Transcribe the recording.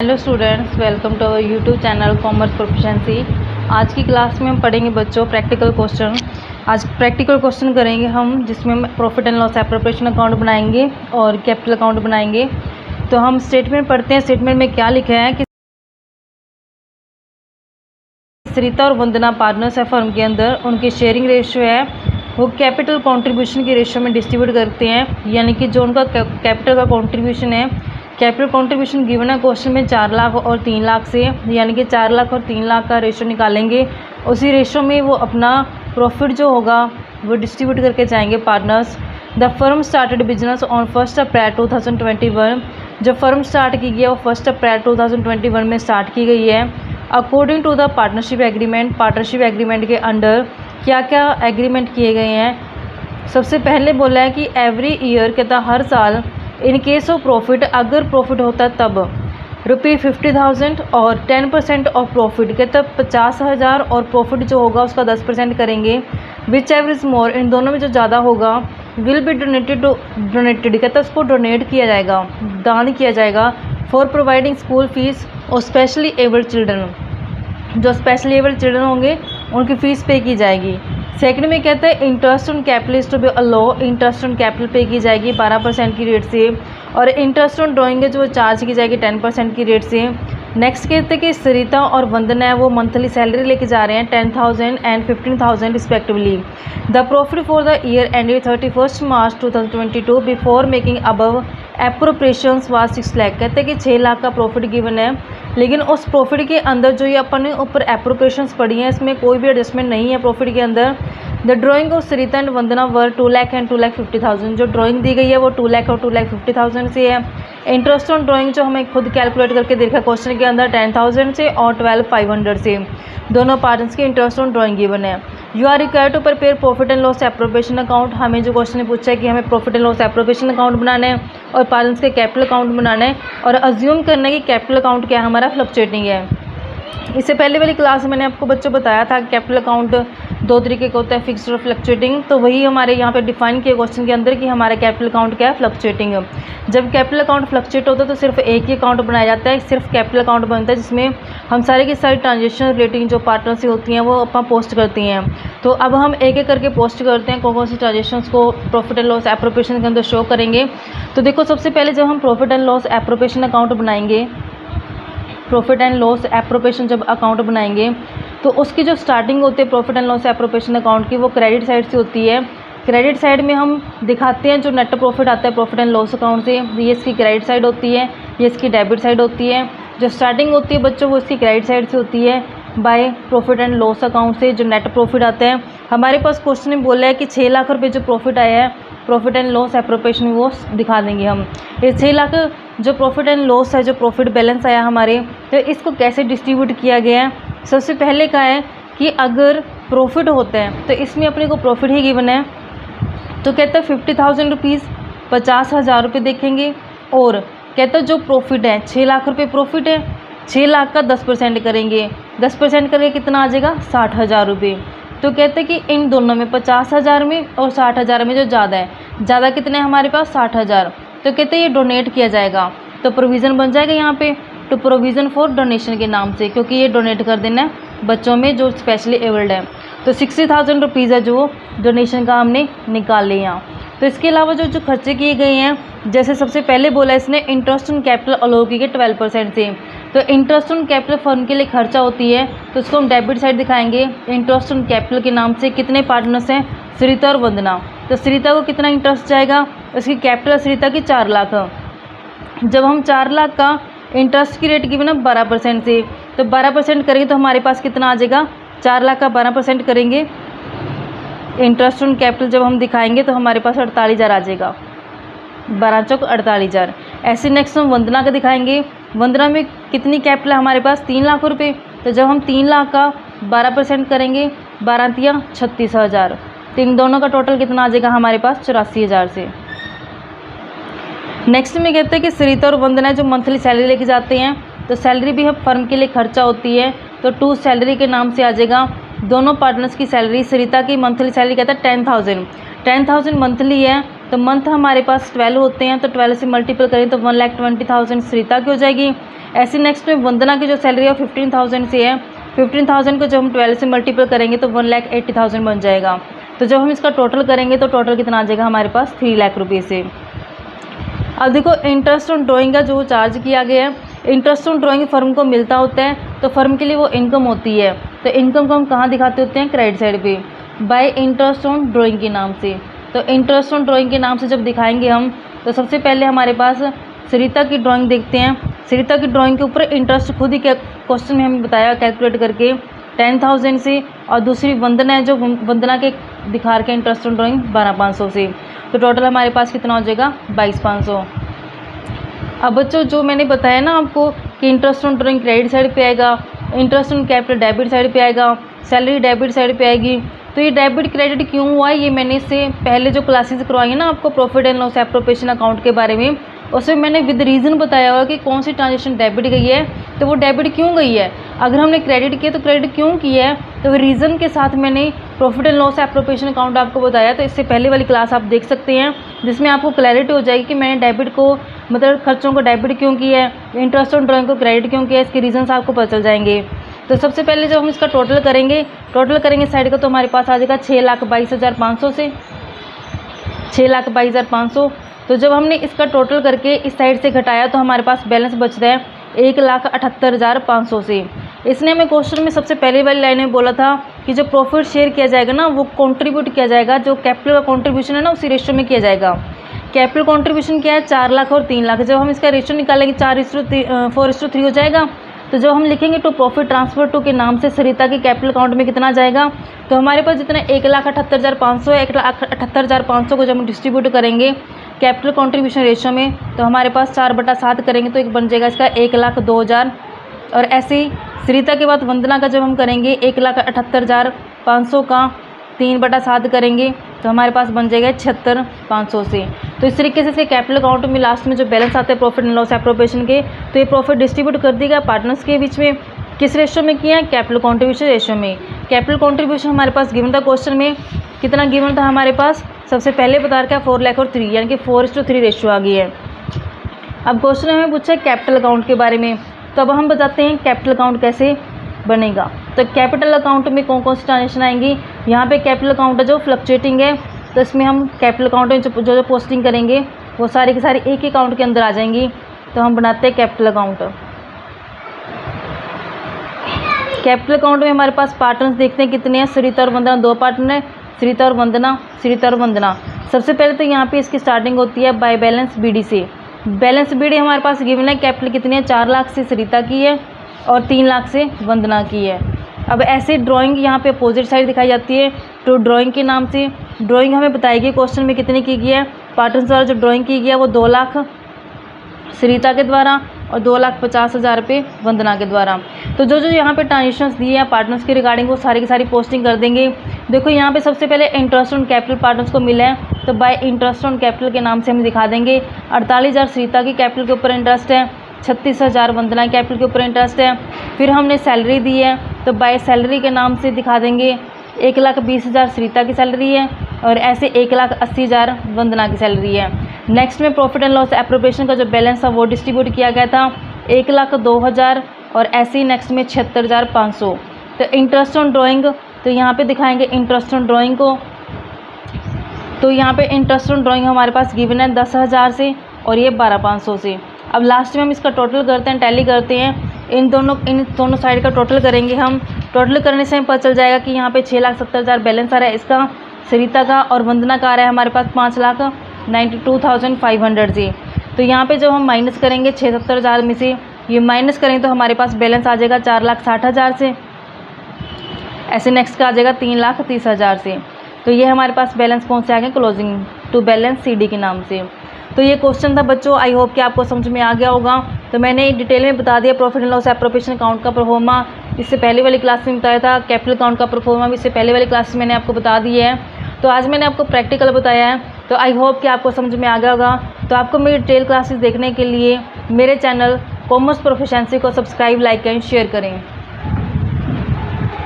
Hello students, welcome to our YouTube channel Commerce Proficiency. आज की class में हम पढ़ेंगे बच्चों प्रैक्टिकल क्वेश्चन। आज प्रैक्टिकल क्वेश्चन करेंगे हम, जिसमें हम profit and loss appropriation account बनाएंगे और कैपिटल अकाउंट बनाएंगे। तो हम स्टेटमेंट पढ़ते हैं। स्टेटमेंट में क्या लिखा है कि सरिता और वंदना पार्टनर्स है फर्म के अंदर, उनकी शेयरिंग रेशियो है वो कैपिटल कंट्रीब्यूशन की रेशियो में डिस्ट्रीब्यूट करते हैं। यानी कि जो उनका कैपिटल का कंट्रीब्यूशन है, कैपिटल कंट्रीब्यूशन गिवन है क्वेश्चन में 4 लाख और 3 लाख से, यानी कि 4 लाख और 3 लाख का रेशियो निकालेंगे। उसी रेशियो में वो अपना प्रॉफिट जो होगा वो डिस्ट्रीब्यूट करके जाएंगे partners. The firm started business on 1 अप्रैल 2021। जो फर्म स्टार्ट की गई है वो 1 अप्रैल 2021 में स्टार्ट की गई है। According to the partnership agreement, partnership agreement के अंडर क्या क्या एग्रीमेंट किए गए हैं। सबसे पहले बोला है कि एवरी ईयर कहता हर साल, इन केस ऑफ प्रॉफिट अगर प्रॉफिट होता है तब ₹50,000 और 10% ऑफ प्रॉफिट कहता 50,000 और प्रॉफिट जो होगा उसका 10% करेंगे। विच एवर इज़ मोर, इन दोनों में जो ज़्यादा होगा विल बी डोनेटेड कहता उसको डोनेट किया जाएगा, दान किया जाएगा। फॉर प्रोवाइडिंग स्कूल फीस और स्पेशली एबल्ड चिल्ड्रन, जो स्पेशली एबल्ड चिल्ड्रन होंगे उनकी फ़ीस पे की जाएगी। सेकंड में कहते हैं interest on capital is to be allow, interest on capital pay की जाएगी 12% की रेट से, और इंटरेस्ट ऑन ड्राइंग है जो चार्ज की जाएगी 10% की रेट से। नेक्स्ट कहते हैं कि सरिता और वंदना है वो मंथली सैलरी लेके जा रहे हैं 10,000 and 15,000 respectively. The profit for the year ended 31 March 2022 before making above appropriations was 6 lakh. कहते हैं कि 6 लाख का प्रॉफिट गिवन है, लेकिन उस प्रॉफिट के अंदर जो ये अपने ऊपर एप्रोप्रिएशंस पड़ी हैं इसमें कोई भी एडजस्टमेंट नहीं है प्रॉफिट के अंदर। The drying of Sarita and Vandana were 2 lakh and 2,50,000। जो ड्राइंग दी गई है वो 2 लाख और 2,50,000 से है। इंटरेस्ट ऑन ड्राइंग जो हमें खुद कैलकुलेट करके देखा क्वेश्चन के अंदर 10,000 से और 12,500 से, दोनों पार्टनर्स के इंटरेस्ट ऑन ड्राइंग गिवन है। You are required to prepare profit and loss appropriation account. हमें जो क्वेश्चन ने पूछा है कि हमें profit and loss appropriation account बनाना है और पार्टनर्स के कैपिटल अकाउंट बनाना है, और अज्यूम करना है कि कैपिटल अकाउंट क्या हमारा फ्लक्चुएटिंग है। इससे पहले वाली क्लास में मैंने आपको बच्चों बताया था कैपिटल अकाउंट 2 तरीके का होता है, फिक्स्ड और फ्लक्चुएटिंग। तो वही हमारे यहाँ पे डिफाइन किया क्वेश्चन के अंदर कि हमारा कैपिटल अकाउंट क्या है, फ्लक्चुएटिंग। जब कैपिटल अकाउंट फ्लक्चुएट होता है तो सिर्फ एक ही अकाउंट बनाया जाता है, सिर्फ कैपिटल अकाउंट बनता है, जिसमें हम सारी की सारी ट्रांजेक्शन रिलेटिंग जो पार्टनर से होती हैं वो अपन पोस्ट करती हैं। तो अब हम एक एक करके पोस्ट करते हैं कौन कौन सी ट्रांजेक्शन को प्रॉफिट एंड लॉस एप्रोप्रिएशन के अंदर शो करेंगे। तो देखो, सबसे पहले जब हम profit and loss appropriation account बनाएंगे, प्रॉफिट एंड लॉस एप्रोप्रिएशन जब अकाउंट बनाएंगे तो उसकी जो स्टार्टिंग होती है profit and loss appropriation account की, वो क्रेडिट साइड से होती है। क्रेडिट साइड में हम दिखाते हैं जो नेट प्रॉफिट आता है प्रॉफिट एंड लॉस अकाउंट से, ये इसकी क्रेडिट साइड होती है, ये इसकी डेबिट साइड होती है। जो स्टार्टिंग होती है बच्चों वो इसकी क्रेडिट साइड से होती है by profit and loss account से जो नेट प्रॉफिट आता है। हमारे पास क्वेश्चन में बोला है कि 6 लाख रुपये जो प्रॉफिट आया है प्रॉफिट एंड लॉस एप्रोप्रिएशन वो दिखा देंगे हम। ये 6 लाख जो प्रॉफिट एंड लॉस है, जो प्रॉफिट बैलेंस आया हमारे, तो इसको कैसे डिस्ट्रीब्यूट किया गया है। सबसे पहले का है कि अगर प्रॉफिट होता है तो इसमें अपने को प्रॉफिट ही गिवन है, तो कहता है 50,000 रुपीज़, 50,000 रुपये देखेंगे। और कहता है जो प्रॉफिट है 6 लाख रुपये प्रॉफिट है, 6 लाख का 10% करेंगे, 10% करके कितना आ जाएगा 60,000 रुपये। तो कहते हैं कि इन दोनों में 50,000 में और 60,000 में जो ज़्यादा है, ज़्यादा कितने हमारे पास 60,000, तो कहते हैं ये डोनेट किया जाएगा। तो प्रोविज़न बन जाएगा यहाँ पे टू प्रोविज़न फॉर डोनेशन के नाम से, क्योंकि ये डोनेट कर देना है बच्चों में जो स्पेशली एबल्ड है। तो 60,000 रुपीज़ है जो डोनेशन का हमने निकाल लिया यहाँ। तो इसके अलावा जो खर्चे किए गए हैं, जैसे सबसे पहले बोला इसने इंटरेस्ट ऑन कैपिटल अलो की 12% से, तो इंटरेस्ट ऑन कैपिटल फर्म के लिए खर्चा होती है, तो उसको हम डेबिट साइड दिखाएंगे इंटरेस्ट ऑन कैपिटल के नाम से। कितने पार्टनर्स हैं, सरिता और वंदना, तो सरिता को कितना इंटरेस्ट जाएगा, उसकी कैपिटल सरिता की 4 लाख। जब हम 4 लाख का इंटरेस्ट की रेट की बना 12% से, तो 12% करेंगे तो हमारे पास कितना आ जाएगा, 4 लाख का 12% करेंगे इंटरेस्ट ऑन कैपिटल जब हम दिखाएंगे तो हमारे पास 48,000 आ जाएगा, 12 चौक 48,000। ऐसे नेक्स्ट हम वंदना का दिखाएंगे। वंदना में कितनी कैपिटल है हमारे पास 3 लाख रुपये, तो जब हम 3 लाख का 12% करेंगे 12 तिया 36,000, तो इन दोनों का टोटल कितना आ जाएगा हमारे पास 84,000 से। नेक्स्ट में कहते हैं कि सरिता और वंदना जो मंथली सैलरी लेके जाते हैं, तो सैलरी भी हम फर्म के लिए खर्चा होती है, तो टू सैलरी के नाम से आ जाएगा। दोनों पार्टनर्स की सैलरी, सरिता की मंथली सैलरी कहता है 10,000 मंथली है, तो मंथ हमारे पास 12 होते हैं, तो 12 से मल्टीपल करें तो 1,20,000 सरिता की हो जाएगी। ऐसे नेक्स्ट में वंदना की जो सैलरी है 15,000 से है। 15,000 को जब हम 12 से मल्टीपल करेंगे तो 1,80,000 बन जाएगा। तो जब हम इसका टोटल करेंगे तो टोटल कितना आ जाएगा हमारे पास 3 लाख रुपये से। अब देखो इंटरेस्ट ऑन ड्राइंग का जो चार्ज किया गया है, इंटरेस्ट ऑन ड्राइंग फर्म को मिलता होता है तो फर्म के लिए वो इनकम होती है। तो इनकम को हम कहाँ दिखाते होते हैं, क्रेडिट साइड पे बाय इंटरेस्ट ऑन ड्राइंग के नाम से। तो इंटरेस्ट ऑन ड्राइंग के नाम से जब दिखाएंगे हम तो सबसे पहले हमारे पास सरिता की ड्राइंग देखते हैं। सरिता की ड्राइंग के ऊपर इंटरेस्ट खुद ही क्वेश्चन में हमें बताया कैलकुलेट करके 10,000 से, और दूसरी वंदना है जो वंदना के दिखा रखे इंटरेस्ट ऑन ड्राइंग 12,500 से। तो टोटल हमारे पास कितना हो जाएगा 22,500। अब बच्चों जो मैंने बताया ना आपको कि interest on drawing credit side पे आएगा, interest on capital debit side पे आएगा, सैलरी डेबिट साइड पे आएगी। तो ये डेबिट क्रेडिट क्यों हुआ है, ये मैंने इससे पहले जो क्लासेस करवाई है ना आपको profit and loss appropriation account के बारे में, उसमें मैंने विद रीज़न बताया हुआ कि कौन सी ट्रांजेक्शन डेबिट गई है तो वो डेबिट क्यों गई है। अगर हमने क्रेडिट किया तो क्रेडिट क्यों किया है, तो रीज़न के साथ मैंने profit and loss appropriation account आपको बताया। तो इससे पहले वाली क्लास आप देख सकते हैं जिसमें आपको क्लैरिटी हो जाएगी कि मैंने डेबिट को मतलब खर्चों को डेबिट क्यों किया है, इंटरेस्ट ऑन ड्राइंग को क्रेडिट क्यों किया है, इसके रीजंस आपको पता चल जाएंगे। तो सबसे पहले जब हम इसका टोटल करेंगे साइड का तो हमारे पास आ जाएगा 6,22,500 से 6,22,500। तो जब हमने इसका टोटल करके इस साइड से घटाया तो हमारे पास बैलेंस बच रहा है 1,78,500 से। इसने हमें क्वेश्चन में सबसे पहले वाली लाइन में बोला था कि जो प्रॉफिट शेयर किया जाएगा ना वो कंट्रीब्यूट किया जाएगा, जो कैपिटल का कंट्रीब्यूशन है ना उसी रेशियो में किया जाएगा। कैपिटल कंट्रीब्यूशन क्या है 4 लाख और 3 लाख। जब हम इसका रेशियो निकालेंगे 4:4:3 हो जाएगा। तो जब हम लिखेंगे टू प्रॉफिट ट्रांसफर टू के नाम से सरिता के कैपिटल अकाउंट में कितना जाएगा, तो हमारे पास जितना 1,78,500 है, 1,78,500 को जब हम डिस्ट्रीब्यूट करेंगे कैपिटल कंट्रीब्यूशन रेशियो में तो हमारे पास 4/7 करेंगे तो एक बन जाएगा इसका 1,02,000। और ऐसे ही सरिता के बाद वंदना का जब हम करेंगे 1,78,500 का 3/7 करेंगे तो हमारे पास बन जाएगा 76,500 से। तो इस तरीके से कैपिटल अकाउंट में लास्ट में जो बैलेंस आता है प्रॉफिट एंड लॉस एप्रोप्रिएशन के, तो ये प्रॉफिट डिस्ट्रीब्यूट कर दिया पार्टनर्स के बीच में। किस रेशियो में किया है, कैपिटल कंट्रीब्यूशन रेशियो में। कैपिटल कंट्रीब्यूशन हमारे पास गिवन था क्वेश्चन में, कितना गिवन था हमारे पास, सबसे पहले बता रखा है 4 लाख और 3, यानी कि 4:3 रेशियो आ गई है। अब क्वेश्चन हमें पूछा है कैपिटल अकाउंट के बारे में, तो अब हम बताते हैं कैपिटल अकाउंट कैसे बनेगा। तो कैपिटल अकाउंट में कौन कौन सी ट्रांजेक्शन आएंगी, यहाँ पे कैपिटल अकाउंट है जो फ्लक्चुएटिंग है, तो इसमें हम कैपिटल अकाउंट में जो पोस्टिंग करेंगे वो सारी की सारी एक ही अकाउंट के अंदर आ जाएंगी। तो हम बनाते हैं कैपिटल अकाउंट। कैपिटल अकाउंट में हमारे पास पार्टनर्स देखते हैं कितने हैं, सरिता और वंदना 2 पार्टनर है, सरिता और वंदना। सबसे पहले तो यहाँ पे इसकी स्टार्टिंग होती है बाय बैलेंस बीडी से। बैलेंस बीडी हमारे पास गिवन है, कैपिटल कितनी है 4 लाख से सरिता की है और 3 लाख से वंदना की है। अब ऐसे ड्राइंग यहाँ पे अपोजिट साइड दिखाई जाती है तो ड्राइंग के नाम से। ड्राइंग हमें बताएगी क्वेश्चन में कितनी की गई है, पार्टनर्स द्वारा जो ड्राइंग की गई है वो 2 लाख सरिता के द्वारा और 2,50,000 रुपये वंदना के द्वारा। तो जो यहाँ पे ट्रांजेक्शन्स दिए हैं पार्टनर्स के रिगार्डिंग वो सारी की सारी पोस्टिंग कर देंगे। देखो यहाँ पे सबसे पहले इंटरेस्ट ऑन कैपिटल पार्टनर्स को मिला है तो बाय इंटरेस्ट ऑन कैपिटल के नाम से हम दिखा देंगे। 48,000 सरिता की कैपिटल के ऊपर इंटरेस्ट है, 36,000 वंदना कैपिटल के ऊपर इंटरेस्ट है। फिर हमने सैलरी दी है तो बाय सैलरी के नाम से दिखा देंगे 1,20,000 सरिता की सैलरी है और ऐसे 1,80,000 वंदना की सैलरी है। नेक्स्ट में प्रॉफिट एंड लॉस एप्रोप्रिएशन का जो बैलेंस था वो डिस्ट्रीब्यूट किया गया था 1,02,000 और ऐसे ही नेक्स्ट में 76,500। तो इंटरेस्ट ऑन ड्राइंग तो यहाँ पे दिखाएंगे इंटरेस्ट ऑन ड्राइंग को, तो यहाँ पे इंटरेस्ट ऑन ड्राइंग हमारे पास गिवन है 10,000 से और ये 12,500 से। अब लास्ट में हम इसका टोटल करते हैं, टैली करते हैं, इन दोनों साइड का टोटल करेंगे हम। टोटल करने से हमें पता चल जाएगा कि यहाँ पे 6,70,000 बैलेंस आ रहा है इसका सरिता का, और वंदना का आ रहा है हमारे पास 5,92,500 जी। तो यहाँ पे जब हम माइनस करेंगे 6,70,000 में से ये माइनस करेंगे तो हमारे पास बैलेंस आ जाएगा 4,60,000 से। ऐसे नेक्स्ट का आ जाएगा 3,30,000 से। तो ये हमारे पास बैलेंस कौन से आ गए, क्लोजिंग टू बैलेंस सीडी के नाम से। तो ये क्वेश्चन था बच्चों, आई होप कि आपको समझ में आ गया होगा। तो मैंने डिटेल में बता दिया profit and loss appropriation account का प्रोफॉर्मा, इससे पहले वाली क्लास में बताया था। कैपिटल अकाउंट का प्रोफॉर्मा भी इससे पहले वाली क्लास में मैंने आपको बता दिया है। तो आज मैंने आपको प्रैक्टिकल बताया है, तो आई होप कि आपको समझ में आ गया होगा। तो आपको मेरी डिटेल क्लासेस देखने के लिए मेरे चैनल कॉमर्स प्रोफिशिएंसी को सब्सक्राइब, लाइक एंड शेयर करें।